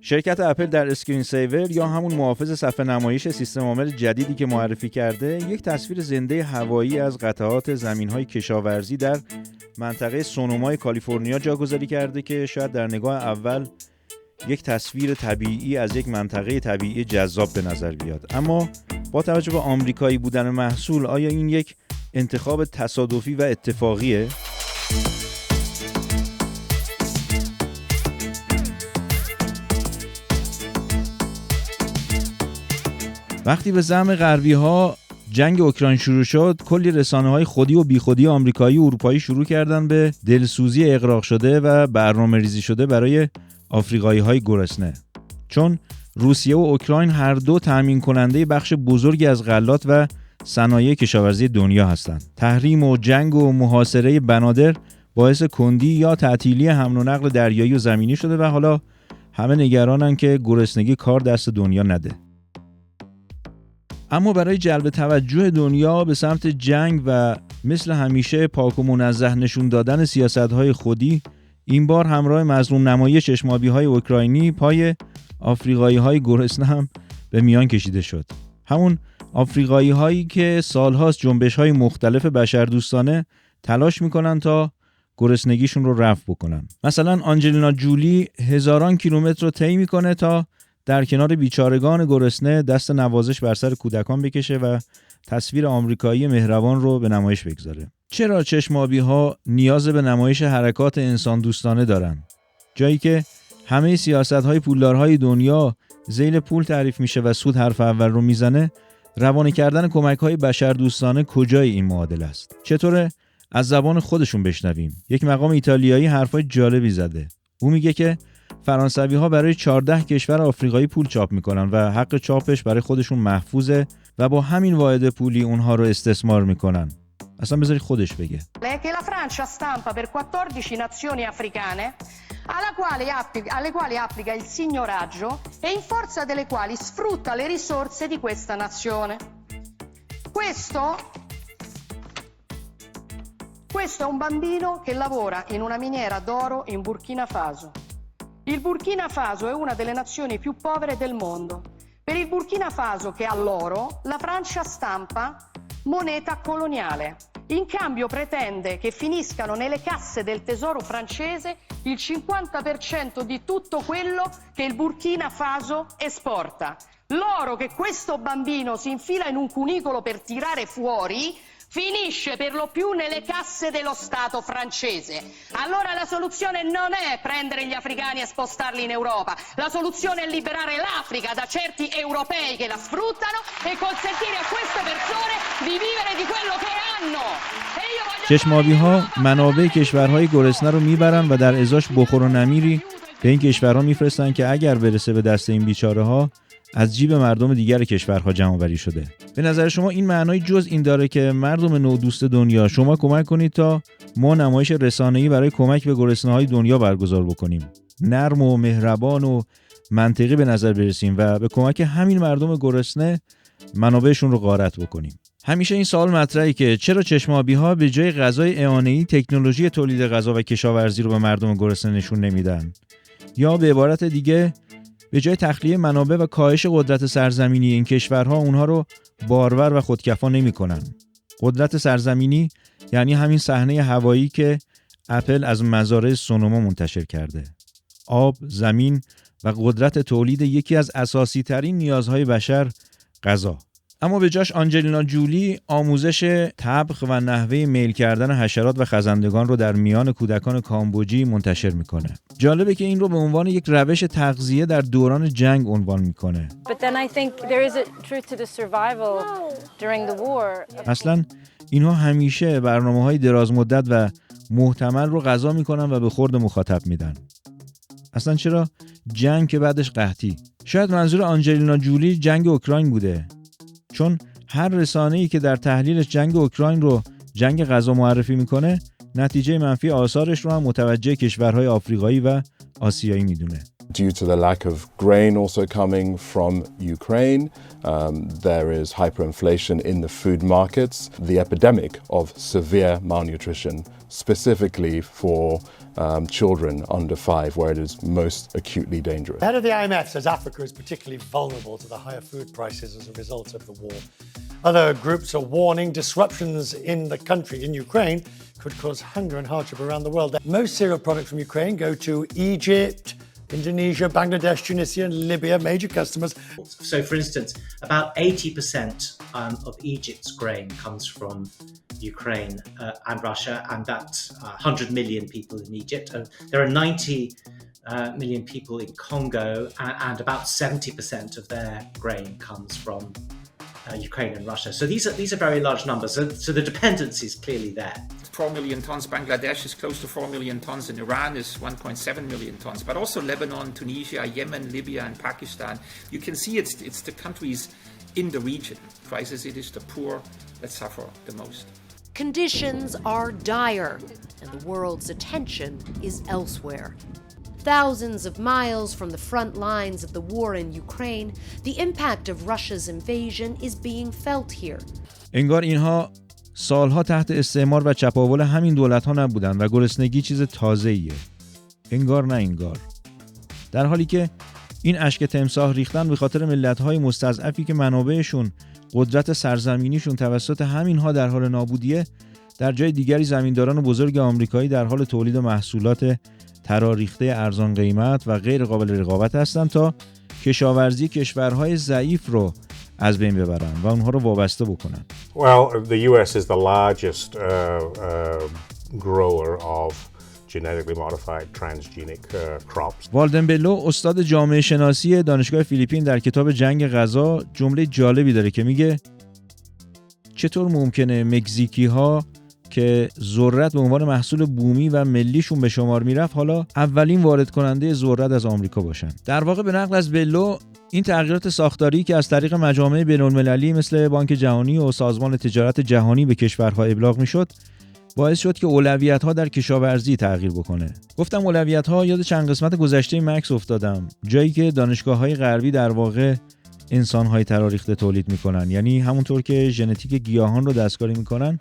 شرکت اپل در اسکرین سیور یا همون محافظ صفحه نمایش سیستم عامل جدیدی که معرفی کرده، یک تصویر زنده هوایی از قطعات زمین‌های کشاورزی در منطقه سونومای کالیفرنیا جاگذاری کرده که شاید در نگاه اول یک تصویر طبیعی از یک منطقه طبیعی جذاب به نظر بیاد، اما با توجه به آمریکایی بودن محصول آیا این یک انتخاب تصادفی و اتفاقیه؟ وقتی به زعم غربی‌ها جنگ اوکراین شروع شد، کلی رسانه‌های خودی و بیخودی آمریکایی و اروپایی شروع کردن به دلسوزی اغراق شده و برنامه‌ریزی شده برای آفریقایی‌های گرسنه. چون روسیه و اوکراین هر دو تامین کننده بخش بزرگی از غلات و صنایع کشاورزی دنیا هستند. تحریم و جنگ و محاصره بنادر باعث کندی یا تعطیلی حمل و نقل دریایی و زمینی شده و حالا همه نگرانن که گرسنگی کار دست دنیا نده. اما برای جلب توجه دنیا به سمت جنگ و مثل همیشه پاک و منزه نشون دادن سیاست‌های خودی، این بار همراه مظلوم نمایی چشمابی‌های اوکراینی پای آفریقایی‌های گرسنه هم به میان کشیده شد. همون آفریقایی‌هایی که سال‌هاست جنبش‌های مختلف بشردوستانه تلاش می‌کنن تا گرسنگیشون رو رفع بکنن. مثلا آنجلینا جولی هزاران کیلومتر رو طی می‌کنه تا در کنار بیچارگان گرسنه دست نوازش بر سر کودکان بکشه و تصویر آمریکایی مهربان رو به نمایش بگذاره. چرا چشمابی‌ها نیاز به نمایش حرکات انسان دوستانه دارن؟ جایی که همه سیاست‌های پولدارهای دنیا ذیل پول تعریف میشه و سود حرف اول رو میزنه، روانه کردن کمک‌های بشردوستانه کجای این معادله است؟ چطوره از زبان خودشون بشنویم؟ یک مقام ایتالیایی حرفای جالبی زده. او میگه که فرانسوی‌ها برای 14 کشور آفریقایی پول چاپ میکنن و حق چاپش برای خودشون محفوظه و با همین واحد پولی اونها رو استثمار میکنن. اصلا بذاری خودش بگه. Che la Francia stampa per 14 nazioni africane alle quali applica il signoraggio e in forza delle quali sfrutta le risorse di questa nazione. Questo è un bambino che lavora in una miniera d'oro in Burkina Faso. Il Burkina Faso è una delle nazioni più povere del mondo. Per il Burkina Faso, che ha l'oro, la Francia stampa moneta coloniale. In cambio pretende che finiscano nelle casse del tesoro francese il 50% di tutto quello che il Burkina Faso esporta. L'oro che questo bambino si infila in un cunicolo per tirare fuori finisce per lo più nelle casse dello Stato francese. Allora la soluzione non è prendere gli africani e spostarli in Europa. La soluzione è liberare l'Africa da certi europei che la sfruttano e consentire a queste persone di vivere di quello che hanno. چشمابی‌ها منابع کشورهای گرسنه رو میبرن و در ازاش بخور و نمیری به این کشورها میفرستن که اگر برسه به دست این بیچاره‌ها از جیب مردم دیگر کشورها جمع‌آوری شده. به نظر شما این معنای جز این داره که مردم نودوست دنیا شما کمک کنید تا ما نمایش رسانه‌ای برای کمک به گرسنه‌های دنیا برگزار بکنیم، نرم و مهربان و منطقی به نظر برسیم و به کمک همین مردم گرسنه منابعشون رو غارت بکنیم. همیشه این سوال مطرحه که چرا چشمابی‌ها به جای غذای اعانه‌ای تکنولوژی تولید غذا و کشاورزی رو به مردم گرسنه نشون نمیدن، یا به عبارت دیگه به جای تخلیه منابع و کاهش قدرت سرزمینی این کشورها اونها رو بارور و خودکفا نمی‌کنن. قدرت سرزمینی یعنی همین صحنه هوایی که اپل از مزارع سونوما منتشر کرده. آب، زمین و قدرت تولید یکی از اساسی ترین نیازهای بشر، غذا. اما به جاش آنجلینا جولی آموزش طبخ و نحوه میل کردن حشرات و خزندگان رو در میان کودکان کامبوجی منتشر میکنه. جالبه که این رو به عنوان یک روش تغذیه در دوران جنگ عنوان میکنه. اصلا اینها همیشه برنامه‌های دراز مدت و محتمل رو غذا میکنن و به خورد مخاطب میدن. اصلا چرا جنگ که بعدش قحطی؟ شاید منظور آنجلینا جولی جنگ اوکراین بوده، چون هر رسانه‌ای که در تحلیلش جنگ اوکراین رو جنگ غذا معرفی میکنه نتیجه منفی آثارش رو هم متوجه کشورهای آفریقایی و آسیایی میدونه. Due to the lack of grain also coming from Ukraine, there is hyperinflation in the food markets, the epidemic of severe malnutrition, specifically for children under 5, where it is most acutely dangerous. The head of the IMF says Africa is particularly vulnerable to the higher food prices as a result of the war. Other groups are warning disruptions in the country, in Ukraine, could cause hunger and hardship around the world. Most cereal products from Ukraine go to Egypt, Indonesia, Bangladesh, Tunisia, and Libya, major customers. So, for instance, about 80% of Egypt's grain comes from Ukraine and Russia, and that's 100 million people in Egypt. And there are 90 million people in Congo, and about 70% of their grain comes from Ukraine and Russia. So these are very large numbers. So the dependency is clearly there. 4 million tons. Bangladesh is close to 4 million tons, and Iran is 1.7 million tons. But also Lebanon, Tunisia, Yemen, Libya, and Pakistan. You can see it's the countries in the region. Crisis, it is the poor that suffer the most. Conditions are dire, and the world's attention is elsewhere. Thousands of miles from the front lines of the war in Ukraine, the impact of Russia's invasion is being felt here. انگار اینها سالها تحت استعمار و چپاول همین دولت‌ها نبودن و گرسنگی چیز تازه‌ایه. انگار نه انگار. در حالی که این اشک تمساح ریختن به خاطر ملت‌های مستضعفی که منابعشون، قدرت سرزمینیشون توسط همینها در حال نابودیه، در جای دیگری زمینداران بزرگ آمریکایی در حال تولید محصولات تراریخته ارزان قیمت و غیر قابل رقابت هستند تا کشاورزی کشورهای ضعیف رو از بین ببرن و اونها رو وابسته بکنن. Well, the US is the largest grower of genetically modified transgenic crops. والدن بلو استاد جامعه شناسی دانشگاه فیلیپین در کتاب جنگ غذا جمله جالبی داره که میگه چطور ممکنه مکزیکی ها که ذرت به عنوان محصول بومی و ملیشون به شمار میرفت حالا اولین وارد کننده ذرت از آمریکا باشن. در واقع به نقل از بلو این تغییرات ساختاری که از طریق مجامع بین‌المللی مثل بانک جهانی و سازمان تجارت جهانی به کشورها ابلاغ میشد باعث شد که اولویت‌ها در کشاورزی تغییر بکنه. گفتم اولویت‌ها، یاد چند قسمت گذشته مکس افتادم، جایی که دانشگاه‌های غربی در واقع انسان‌های تراریخته تولید میکنن، یعنی همونطور که ژنتیک گیاهان رو دستکاری میکنن،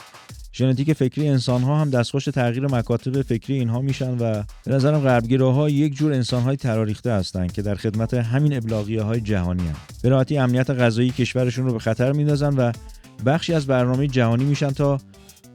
ژنتیک فکری انسان‌ها هم دستخوش تغییر مکاتب فکری اینها میشن و به نظرم غربگراها یک جور انسان‌های تراریخته هستن که در خدمت همین ابلاغیه‌های جهانی هستن. به راحتی امنیت غذایی کشورشون رو به خطر میندازن و بخشی از برنامه جهانی میشن تا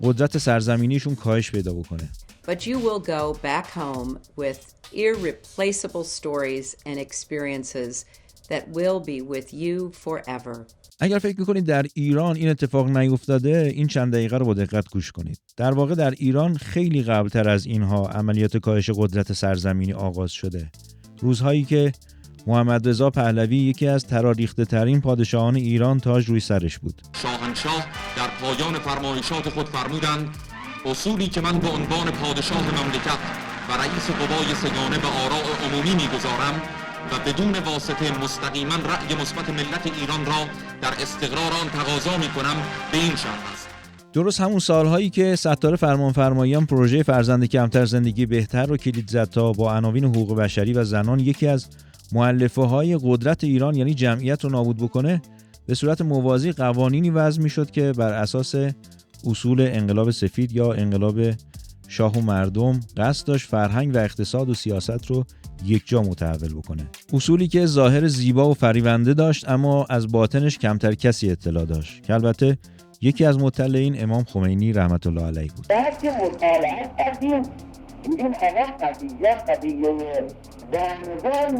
قدرت سرزمینیشون کاهش پیدا بکنه. But you will go back home with irreplaceable stories and experiences that will be with you forever. اگر فکر میکنید در ایران این اتفاق نیفتاده، این چند دقیقه رو با دقت گوش کنید. در واقع در ایران خیلی قبلتر از اینها عملیات کاهش قدرت سرزمینی آغاز شده. روزهایی که محمد رضا پهلوی یکی از تراریخته ترین پادشاهان ایران تاج روی سرش بود. شاهنشاه در پایان فرمایشات خود فرمودند اصولی که من به عنوان پادشاه مملکت و رئیس قوای سگانه به آراء عمومی میگذارم و بدون واسطه مستقیما رأی مثبت ملت ایران را در استقرار آن تقاضا میکنم به این شرط است. درست همون سالهایی که ستاره فرمانفرماییان پروژه فرزند کمتر زندگی بهتر رو کلید زد تا با عناوین حقوق بشری و زنان یکی از مؤلفه‌های قدرت ایران یعنی جمعیت رو نابود بکنه، به صورت موازی قوانینی وضع میشد که بر اساس اصول انقلاب سفید یا انقلاب شاه و مردم قصد داشت فرهنگ و اقتصاد و سیاست رو یک جا متحول بکنه. اصولی که ظاهر زیبا و فریبنده داشت اما از باطنش کمتر کسی اطلاع داشت که البته یکی از مطلعین امام خمینی رحمت الله علیه بود. بعد که مطالعه کردیم این همه قضیه بانوان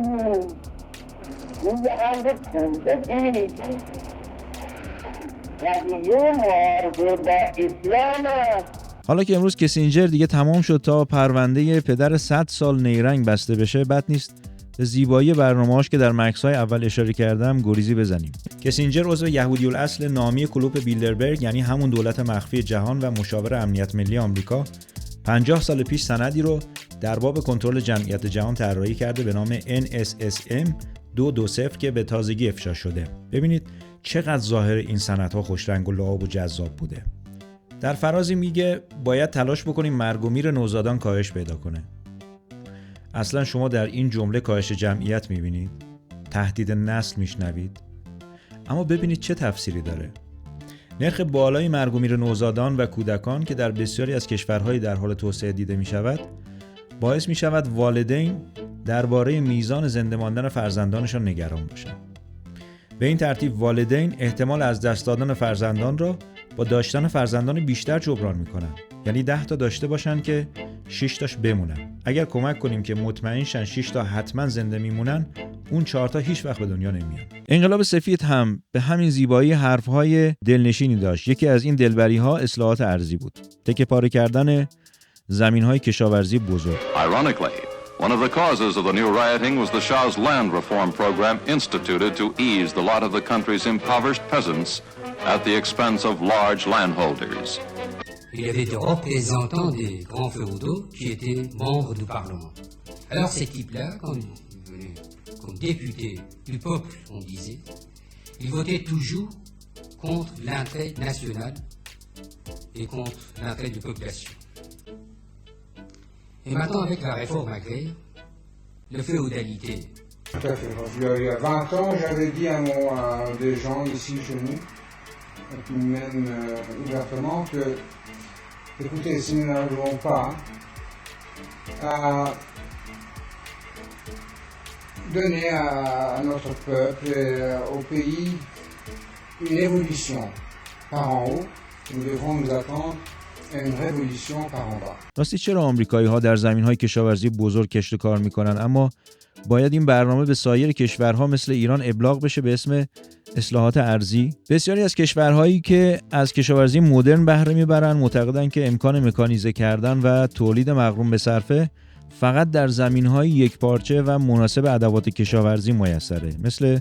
روی امر زندگی قضیه معارضه با اسلام. حالا که امروز کسینجر دیگه تمام شد تا پرونده پدر 100 سال نیرنگ بسته بشه، بد نیست به زیبایی برنامه‌اش که در مکس‌های اول اشاره کردم گریزی بزنیم. کسینجر عضو یهودی الاصل نامی کلوب بیلدربرگ یعنی همون دولت مخفی جهان و مشاور امنیت ملی آمریکا 50 سال پیش سندی رو در باب کنترل جمعیت جهان طراحی کرده به نام NSSM 220 که به تازگی افشا شده. ببینید چقدر ظاهر این سندها خوشرنگ و لعاب و جذاب بوده. در فرازی میگه باید تلاش بکنیم مرگ و میر نوزادان کاهش پیدا کنه. اصلا شما در این جمله کاهش جمعیت میبینید؟ تهدید نسل میشنوید؟ اما ببینید چه تفسیری داره. نرخ بالای مرگ و میر نوزادان و کودکان که در بسیاری از کشورهای در حال توسعه دیده میشود، باعث می شود والدین درباره میزان زنده ماندن فرزندانشان نگران باشند. به این ترتیب والدین احتمال از دست دادن فرزندان را با داشتن فرزندان بیشتر جبران میکنن. یعنی 10 تا داشته باشن که 6 تاش بمونن. اگر کمک کنیم که مطمئن شن 6 تا حتما زنده میمونن، اون 4 تا هیچ وقت به دنیا نمیان. انقلاب سفید هم به همین زیبایی حرفهای دلنشینی داشت. یکی از این دلبری‌ها اصلاحات ارضی بود. تکه پاره کردن زمین‌های کشاورزی بزرگ. Ironically, one of the causes of the new rioting was the Shah's land reform program instituted to ease the lot of the country's impoverished peasants at the expense of large landholders. Il y avait des représentants des grands féodaux qui étaient membres du Parlement. Alors ces types-là, quand ils venaient comme députés du peuple, on disait, ils votaient toujours contre l'intérêt national et contre l'intérêt de population. Et maintenant, avec la réforme agraire, la féodalité. Tout à fait. Il y a 20 ans, j'avais dit à des gens ici chez nous, qui me mènent ouvertement, que, écoutez, si nous n'arrivons pas à donner à notre peuple et au pays une évolution par en haut, nous devrons nous attendre une révolution par en bas. راستی چرا آمریکایی‌ها در زمین‌های کشاورزی بزرگ کشت و کار می‌کنن، اما باید این برنامه به سایر کشورها مثل ایران ابلاغ بشه به اسم اصلاحات ارضی؟ بسیاری از کشورهایی که از کشاورزی مدرن بهره میبرن معتقدن که امکان مکانیزه کردن و تولید مقرون به صرفه فقط در زمین‌های یکپارچه و مناسب ادوات کشاورزی میسره، مثل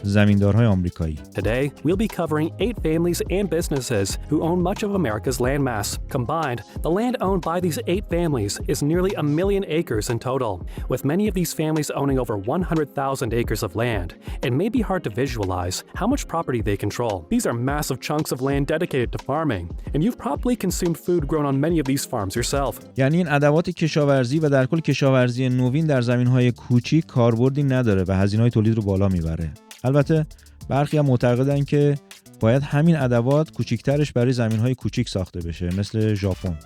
زمیندارهای آمریکایی. Today, we'll be covering 8 families and businesses who own much of America's landmass. Combined, the land owned by these 8 families is nearly 1 million acres in total, with many of these families owning over 100,000 acres of land. It may be hard to visualize how much property they control. These are massive chunks of land dedicated to farming, and you've probably consumed food grown on many of these farms yourself. یعنی این ادوات کشاورزی و در کل کشاورزی نوین در زمین‌های کوچیک کاربردی نداره و هزینه‌های تولید رو بالا میبره. البته برخی هم معتقدن که باید همین ادوات کوچیکترش برای زمین‌های کوچیک ساخته بشه، مثل ژاپن.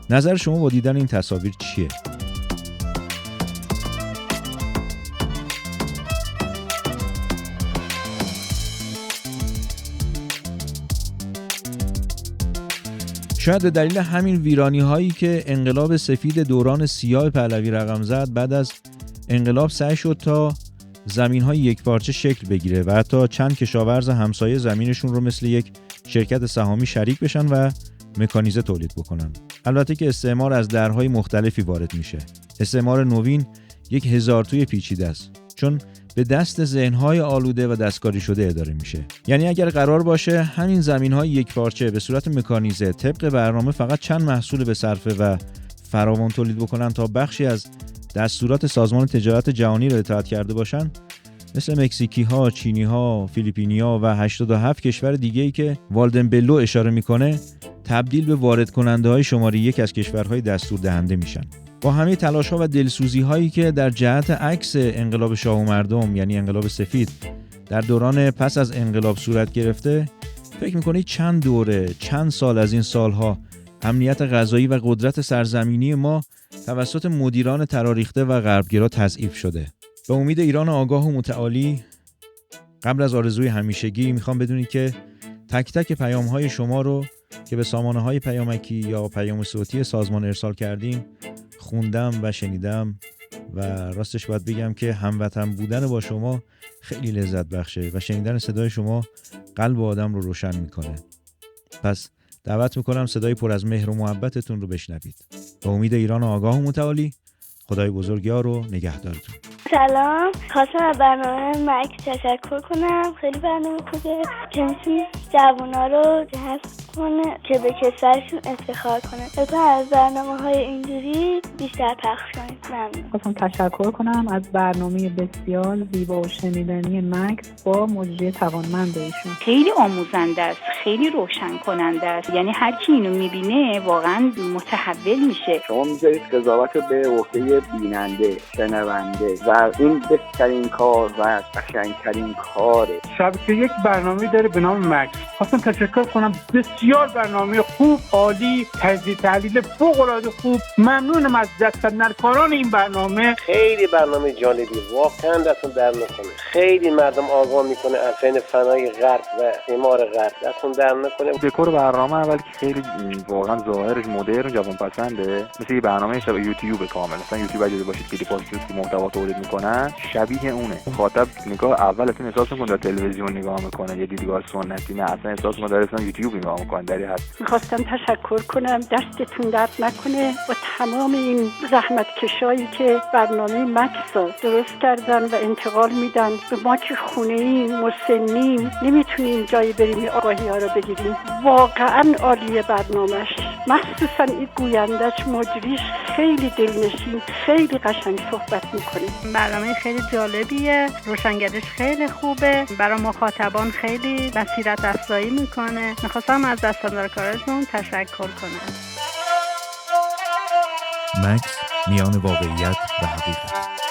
نظر شما با دیدن این تصاویر چیه؟ شاید به دلیل همین ویرانی‌هایی که انقلاب سفید دوران سیاه پهلوی رقم زد، بعد از انقلاب سعی شد تا زمین‌های یکپارچه شکل بگیره و حتی چند کشاورز همسایه زمینشون رو مثل یک شرکت سهامی شریک بشن و مکانیزه تولید بکنن. البته که استعمار از درهای مختلفی وارد میشه. استعمار نوین یک هزارتوی پیچیده است، چون به دست ذهن‌های آلوده و دستکاری شده اداره میشه. یعنی اگر قرار باشه همین زمین‌های یکپارچه به صورت مکانیزه طبق برنامه فقط چند محصول به صرفه و فراوان تولید بکنن تا بخشی از دستورات سازمان تجارت جهانی را اطاعت کرده باشن، مثل مکزیکی‌ها، چینی‌ها، فیلیپینی‌ها و 87 کشور دیگه‌ای که والدن بلو اشاره میکنه، تبدیل به وارد کننده‌های شماره 1 از کشورهای دستور دهنده میشن. با همه تلاش‌ها و دلسوزی‌هایی که در جهت عکس انقلاب شاه و مردم، یعنی انقلاب سفید، در دوران پس از انقلاب صورت گرفته، فکر می‌کنید چند دوره، چند سال از این سالها امنیت غذایی و قدرت سرزمینی ما توسط مدیران تراریخته و غربگرا تضعیف شده. به امید ایران آگاه و متعالی، قبل از آرزوی همیشگی میخوام بدونید که تک تک پیام‌های شما رو که به سامانه‌های پیامکی یا پیام صوتی سازمان ارسال کردیم خوندم و شنیدم و راستش باید بگم که هموطن بودن با شما خیلی لذت بخشه و شنیدن صدای شما قلب آدم رو روشن میکنه. پس دعوت میکنم صدای پر از مهر و محبتتون رو بشنوید. به امید ایران آگاه و متعالی، خدای بزرگ یار و نگهدارتون. سلام، خواستم از برنامه مایک تشکر کنم. خیلی برنامه خوبه که میتونه جوونا رو جذب کنه که به کشورشون افتخار کنه. لطفا از برنامه‌های اینجوری بیشتر پخش کنید. ممنون. خواستم تشکر کنم از برنامه بسیار زیبا و شنیدنی مکس با مجری توانمند ایشون. خیلی آموزنده است، خیلی روشن کننده است. یعنی هر کی اینو میبینه واقعا متحول میشه. شما میذارید قضاوت به عهده بیننده، شنونده و این بهترین کار و قشنگترین کاره. شبکه یک برنامه داره به نام مکس. خواستم تشکر کنم، بسیار برنامه خوب، عالی، تجزیه تحلیل فوق‌العاده خوب. ممنونم از دستندرکاران این برنامه. خیلی برنامه جالبی، واقعا دستون در نکنه. خیلی مردم آگاه میکنه از فن فنای غرب و معمار غرب، دستون در نکنه. دکور برنامه اول که خیلی واقعا ظاهرش مدرن جوان پسنده، مثل یه برنامه شبیه یوتیوب کامل. مثلا یوتیوب اگه باشید کلیپاش که محتوا تولید میکنن شبیه اونه. مخاطب نگاه اول اصلا احساس میکنه در تلویزیون نگاه میکنه یا دیدگاه سنتی، نه اصلا احساس میکنه در اصلا یوتیوب نگاه میکنه. در حد میخواستم تشکر کنم، دستتون درد نکنه و تمام این زحمتکشایی که برنامه مکسا درست کردن و انتقال میدن به ما که خونه‌ایم، مسنیم، نمیتونیم جایی بریم آگاهی ها رو بگیریم. واقعا عالیه برنامهش، مخصوصا این گویندش مجریش خیلی دلنشین، خیلی قشنگ صحبت میکنه. برنامه خیلی جالبیه، روشنگریش خیلی خوبه، برای مخاطبان خیلی بصیرت افزایی میکنه. میخواستم از دستاندرکارتون تشکر کنم. مکس، میان واقعیت و حقیقت.